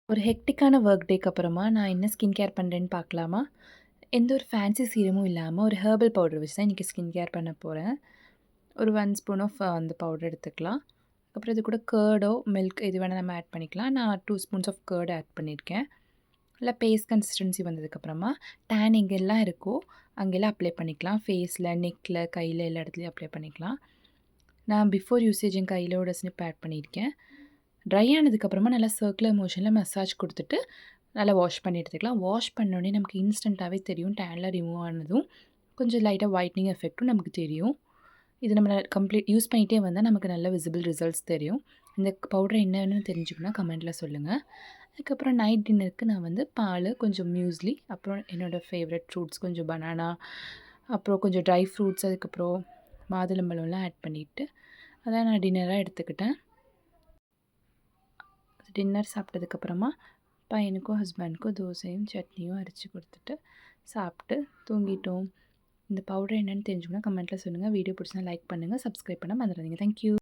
ஒரு ஹெக்டிக்கான ஒர்க் டேக்கு அப்புறமா நான் என்ன ஸ்கின் கேர் பண்ணுறேன்னு பார்க்கலாமா? எந்த ஒரு ஃபேன்சி சீரமும் இல்லாம ஒரு ஹெர்பல் பவுடர் வச்சு தான் இன்றைக்கி ஸ்கின் கேர் பண்ண போறேன். ஒரு 1 ஸ்பூன் ஆஃப் அந்த பவுடர் எடுத்துக்கலாம். அப்புறம் இது கூட கர்டோ, மில்க் எது வேணா நம்ம ஆட் பண்ணிக்கலாம். நான் 2 ஸ்பூன்ஸ் ஆஃப் கர்ட் ஆட் பண்ணியிருக்கேன். நல்லா பேஸ்ட் கன்சிஸ்டன்சி வந்ததுக்கப்புறமா டேன் எங்கெல்லாம் இருக்கோ அங்கெல்லாம் அப்ளை பண்ணிக்கலாம். ஃபேஸில், நெக்கில், கையில் எல்லா இடத்துலையும் அப்ளை பண்ணிக்கலாம். நான் பிஃபோர் யூசேஜ் என் கையிலோட ஸ்னிப் ஆட் பண்ணியிருக்கேன். ட்ரை ஆனதுக்கப்புறமா நல்லா சர்க்குலர் மோஷனில் மசாஜ் கொடுத்துட்டு நல்லா வாஷ் பண்ணி எடுத்துக்கலாம். வாஷ் பண்ணோடனே நமக்கு இன்ஸ்டன்ட்டாவே தெரியும். டேன்லாம் ரிமூவ் ஆனதும் கொஞ்சம் லைட்டாக ஒயிட்னிங் எஃபெக்ட்டும் நமக்கு தெரியும். இது நம்ம கம்ப்ளீட் யூஸ் பண்ணிகிட்டே வந்தால் நமக்கு நல்ல விசிபிள் ரிசல்ட்ஸ் தெரியும். இந்த பவுடர் என்னன்னு தெரிஞ்சுக்கணும்னா கமெண்ட்டில் சொல்லுங்கள். அதுக்கப்புறம் நைட் டின்னருக்கு நான் வந்து பால், கொஞ்சம் மியூஸ்லி, அப்புறம் என்னோடய ஃபேவரட் ஃப்ரூட்ஸ் கொஞ்சம் பனானா, அப்புறம் கொஞ்சம் ட்ரை ஃப்ரூட்ஸ், அதுக்கப்புறம் மாதுளம்பழம்லாம் ஆட் பண்ணிவிட்டு அதான் நான் டின்னராக எடுத்துக்கிட்டேன். டின்னர் சாப்பிட்டதுக்கப்புறமா பையனுக்கும் ஹஸ்பண்டுக்கும் தோசையும் சட்னியும் அரைச்சி கொடுத்துட்டு சாப்பிட்டு தூங்கிட்டோம். இந்த பவுடர் என்னென்னு தெரிஞ்சுக்கணும்னா கமெண்ட்டில் சொல்லுங்கள். வீடியோ பிடிச்சிருந்தா லைக் பண்ணுங்கள். சப்ஸ்கிரைப் பண்ண மறந்துடாதீங்க. தேங்க்யூ.